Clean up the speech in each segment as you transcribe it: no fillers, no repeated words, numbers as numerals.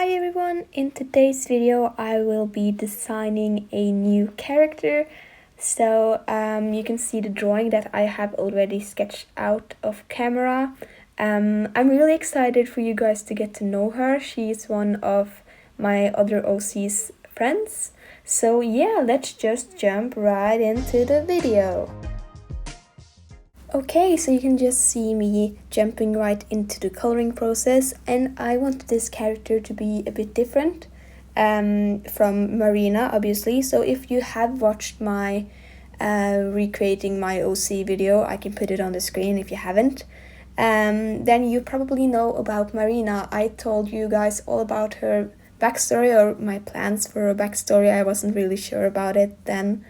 Hi everyone! In today's video I will be designing a new character. So you can see the drawing that I have already sketched out of camera. I'm really excited for you guys to get to know her. She's one of my other OC's friends. So yeah, let's just jump right into the video. Okay, so you can just see me jumping right into the coloring process, and I wanted this character to be a bit different from Marina, obviously. So if you have watched my recreating my OC video, I can put it on the screen if you haven't. Then you probably know about Marina. I told you guys all about her backstory, or my plans for her backstory. I wasn't really sure about it then.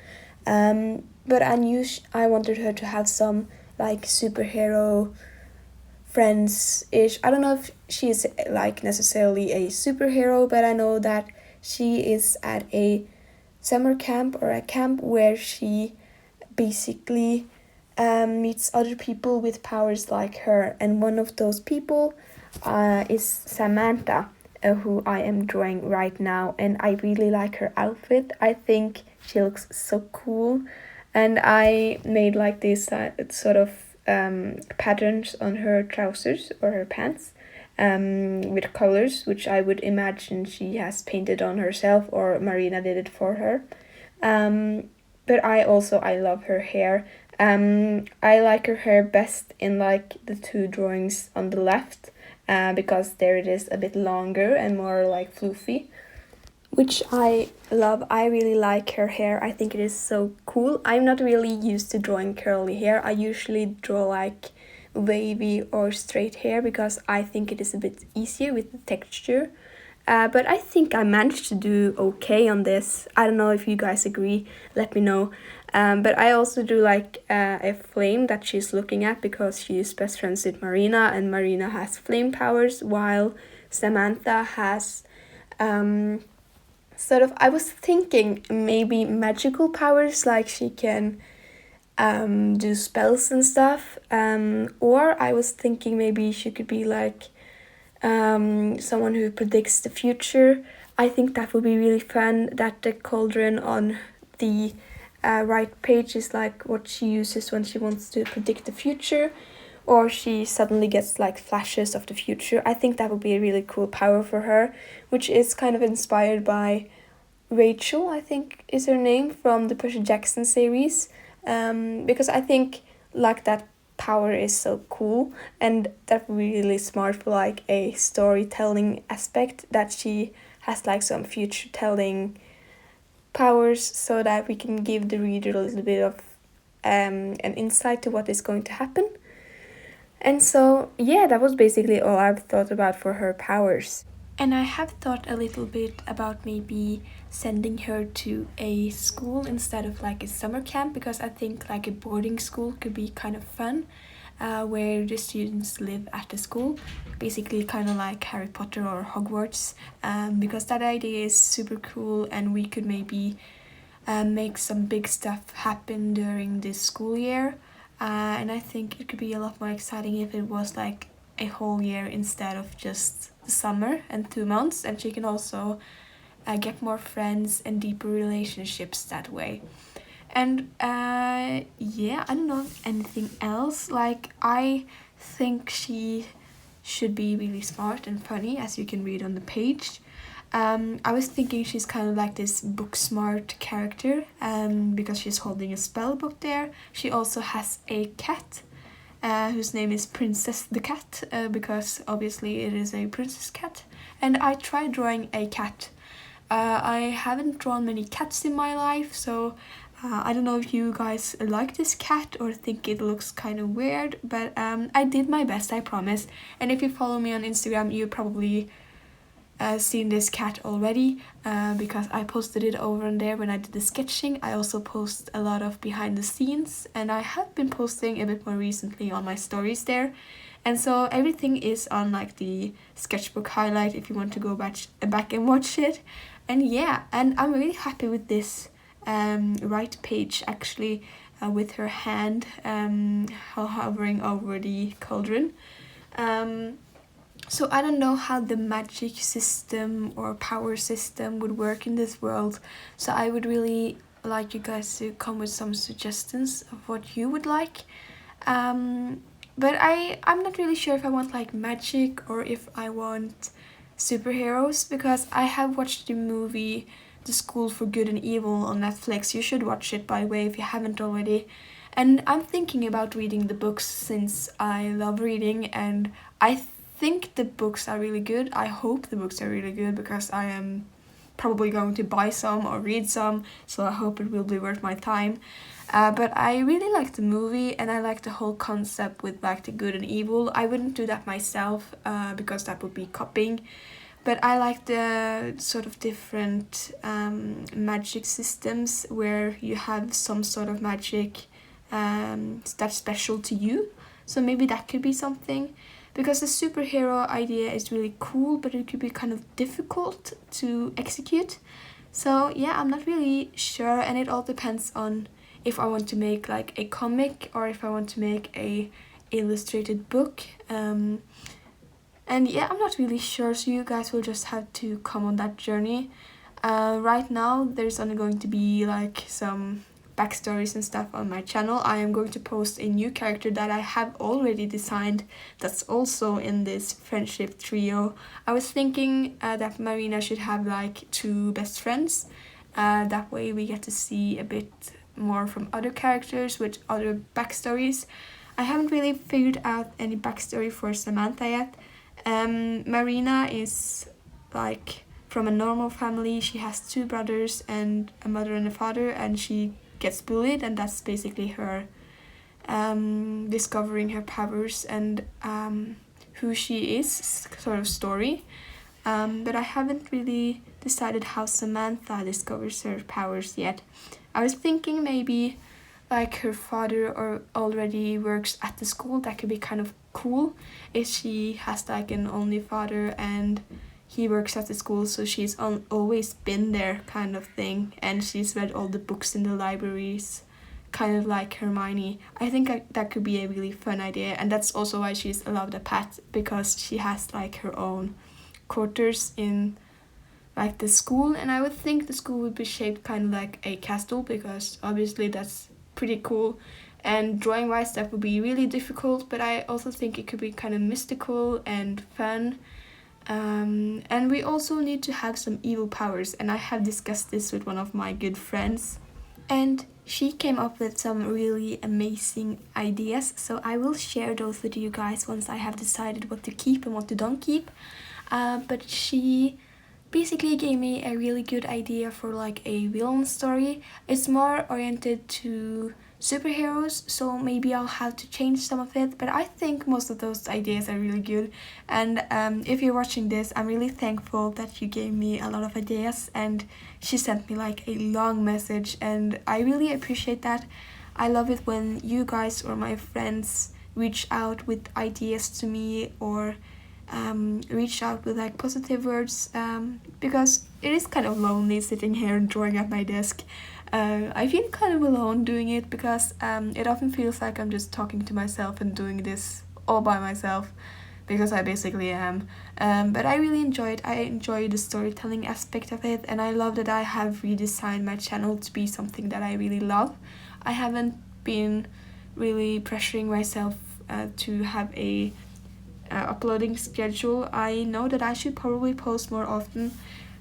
But I knew I wanted her to have some like superhero friends-ish. I don't know if she's like necessarily a superhero, but I know that she is at a summer camp or a camp where she basically meets other people with powers like her, and one of those people is Samantha, who I am drawing right now, and I really like her outfit. I think she looks so cool, and I made like these sort of patterns on her trousers or her pants with colors, which I would imagine she has painted on herself or Marina did it for her. But I love her hair. I like her hair best in like the two drawings on the left, because there it is a bit longer and more like floofy, which I love. I really like her hair. I think it is so cool. I'm not really used to drawing curly hair. I usually draw like wavy or straight hair because I think it is a bit easier with the texture. But I think I managed to do okay on this. I don't know if you guys agree, let me know. But I also do like a flame that she's looking at because she's best friends with Marina, and Marina has flame powers while Samantha has I was thinking maybe magical powers, like she can do spells and stuff, or I was thinking maybe she could be like someone who predicts the future. I think that would be really fun, that the cauldron on the right page is like what she uses when she wants to predict the future, or she suddenly gets like flashes of the future. I think that would be a really cool power for her, which is kind of inspired by Rachel, I think is her name, from the Percy Jackson series, because I think like that power is so cool, and that would be really smart for like a storytelling aspect, that she has like some future telling powers, so that we can give the reader a little bit of an insight to what is going to happen. And so yeah, that was basically all I've thought about for her powers. And I have thought a little bit about maybe sending her to a school instead of like a summer camp, because I think like a boarding school could be kind of fun, where the students live at the school, basically kind of like Harry Potter or Hogwarts, because that idea is super cool, and we could maybe make some big stuff happen during this school year. And I think it could be a lot more exciting if it was like a whole year instead of just the summer and 2 months, and she can also get more friends and deeper relationships that way. And yeah, I don't know anything else. Like, I think she should be really smart and funny, as you can read on the page. I was thinking she's kind of like this book smart character, because she's holding a spell book there. She also has a cat, whose name is Princess the Cat, because obviously it is a princess cat. And I tried drawing a cat. I haven't drawn many cats in my life, so I don't know if you guys like this cat or think it looks kind of weird, but I did my best, I promise. And if you follow me on Instagram, you probably seen this cat already, because I posted it over on there when I did the sketching. I also post a lot of behind the scenes, and I have been posting a bit more recently on my stories there. And so everything is on like the sketchbook highlight if you want to go back and watch it. And yeah, and I'm really happy with this right page actually, with her hand hovering over the cauldron. So I don't know how the magic system or power system would work in this world. So I would really like you guys to come with some suggestions of what you would like. But I'm not really sure if I want like magic or if I want superheroes, because I have watched the movie The School for Good and Evil on Netflix. You should watch it, by the way, if you haven't already. And I'm thinking about reading the books since I love reading, and I think the books are really good. I hope the books are really good because I am probably going to buy some or read some, so I hope it will be worth my time. But I really like the movie, and I like the whole concept with like the good and evil. I wouldn't do that myself because that would be copying. But I like the sort of different magic systems where you have some sort of magic that's special to you. So maybe that could be something. Because the superhero idea is really cool, but it could be kind of difficult to execute. So yeah, I'm not really sure, and it all depends on if I want to make like a comic or if I want to make a illustrated book. And yeah, I'm not really sure, so you guys will just have to come on that journey. Right now, there's only going to be like some backstories and stuff on my channel. I am going to post a new character that I have already designed that's also in this friendship trio. I was thinking that Marina should have like 2 best friends. That way we get to see a bit more from other characters with other backstories. I haven't really figured out any backstory for Samantha yet. Marina is like from a normal family. She has 2 brothers and a mother and a father, and she gets bullied, and that's basically her discovering her powers and who she is sort of story. But I haven't really decided how Samantha discovers her powers yet. I was thinking maybe like her father or already works at the school. That could be kind of cool if she has like an only father and he works at the school, so she's always been there kind of thing, and she's read all the books in the libraries, kind of like Hermione. I think that could be a really fun idea, and that's also why she's allowed a pet, because she has like her own quarters in like the school, and I would think the school would be shaped kind of like a castle, because obviously that's pretty cool. And drawing wise, that would be really difficult, but I also think it could be kind of mystical and fun. And we also need to have some evil powers, and I have discussed this with one of my good friends, and she came up with some really amazing ideas, so I will share those with you guys once I have decided what to keep and what to don't keep. But she basically gave me a really good idea for like a villain story. It's more oriented to superheroes, so maybe I'll have to change some of it, but I think most of those ideas are really good. And if you're watching this, I'm really thankful that you gave me a lot of ideas, and she sent me like a long message, and I really appreciate that. I love it when you guys or my friends reach out with ideas to me, or reach out with like positive words, because it is kind of lonely sitting here and drawing at my desk. I feel kind of alone doing it, because it often feels like I'm just talking to myself and doing this all by myself, because I basically am. But I really enjoy it. I enjoy the storytelling aspect of it, and I love that I have redesigned my channel to be something that I really love. I haven't been really pressuring myself to have a uploading schedule. I know that I should probably post more often,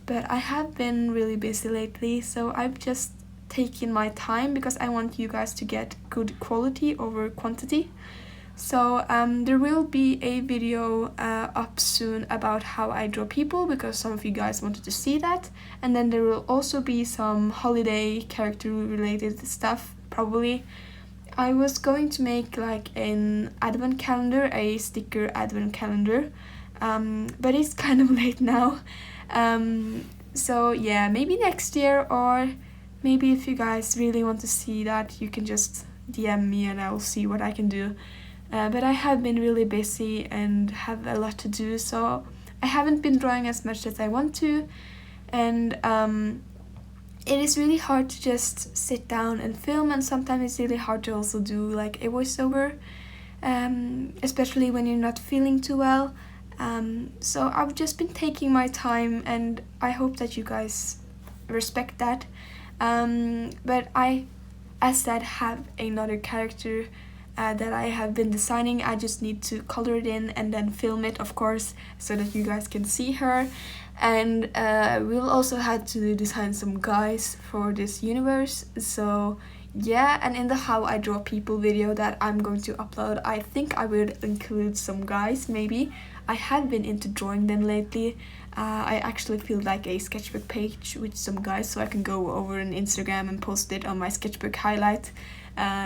but I have been really busy lately, so I've just taken my time because I want you guys to get good quality over quantity. So there will be a video up soon about how I draw people, because some of you guys wanted to see that, and then there will also be some holiday character related stuff probably. I was going to make like an advent calendar, a sticker advent calendar, but it's kind of late now. So yeah, maybe next year, or maybe if you guys really want to see that, you can just DM me and I'll see what I can do. But I have been really busy and have a lot to do, so I haven't been drawing as much as I want to, and it is really hard to just sit down and film, and sometimes it's really hard to also do like a voiceover, especially when you're not feeling too well. So I've just been taking my time, and I hope that you guys respect that. But I, as said, have another character that I have been designing. I just need to color it in and then film it, of course, so that you guys can see her. And we'll also have to design some guys for this universe. So yeah, and in the how I draw people video that I'm going to upload, I think I will include some guys maybe. I have been into drawing them lately. I actually feel like a sketchbook page with some guys, so I can go over on Instagram and post it on my sketchbook highlight,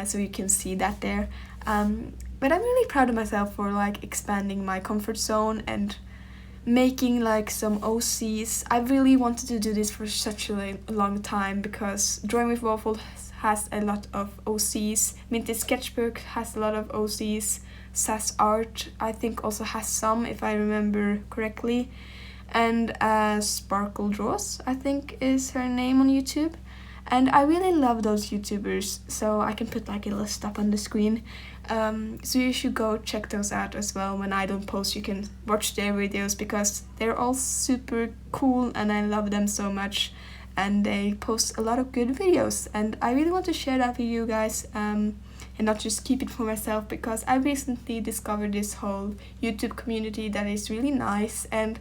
so you can see that there. But I'm really proud of myself for like expanding my comfort zone and making like some OCs. I really wanted to do this for such a long time because Drawing with Waffle has a lot of OCs. Minty Sketchbook has a lot of OCs. Sass Art I think also has some, if I remember correctly. And Sparkle Draws, I think is her name on YouTube. And I really love those YouTubers, so I can put like a list up on the screen. So you should go check those out as well. When I don't post, you can watch their videos because they're all super cool and I love them so much. And they post a lot of good videos, and I really want to share that with you guys, and not just keep it for myself, because I recently discovered this whole YouTube community that is really nice, and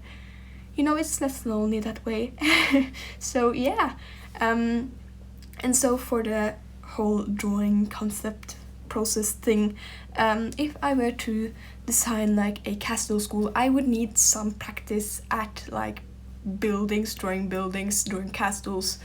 you know, it's less lonely that way. So yeah, and so for the whole drawing concept process thing, if I were to design like a castle school, I would need some practice at like drawing buildings, drawing castles.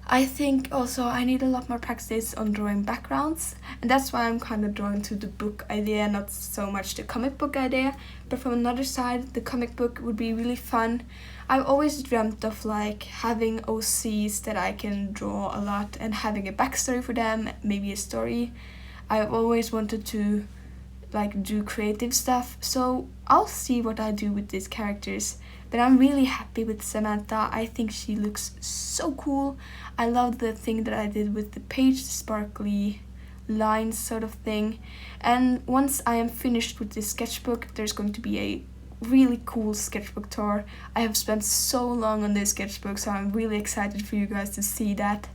I think also I need a lot more practice on drawing backgrounds, and that's why I'm kind of drawn to the book idea, not so much the comic book idea. But from another side, the comic book would be really fun. I've always dreamt of like having OCs that I can draw a lot and having a backstory for them, maybe a story. I've always wanted to like do creative stuff, so I'll see what I do with these characters. But I'm really happy with Samantha. I think she looks so cool. I love the thing that I did with the page, the sparkly lines sort of thing. And once I am finished with this sketchbook, there's going to be a really cool sketchbook tour. I have spent so long on this sketchbook, so I'm really excited for you guys to see that.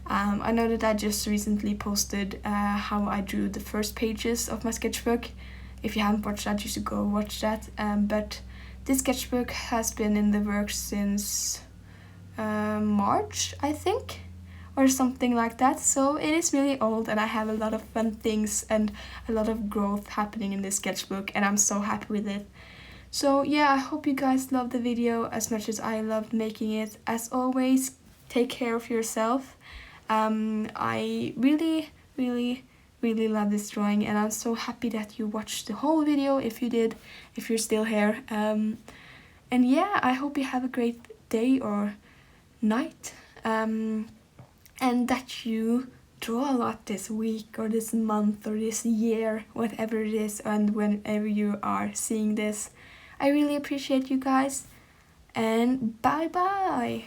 I know that I just recently posted how I drew the first pages of my sketchbook. If you haven't watched that, you should go watch that. But this sketchbook has been in the works since March, I think, or something like that. So it is really old, and I have a lot of fun things and a lot of growth happening in this sketchbook, and I'm so happy with it. So yeah, I hope you guys loved the video as much as I loved making it. As always, take care of yourself. I really love this drawing, and I'm so happy that you watched the whole video, if you did, if you're still here. And yeah, I hope you have a great day or night, and that you draw a lot this week or this month or this year, whatever it is, and whenever you are seeing this. I really appreciate you guys, and bye bye.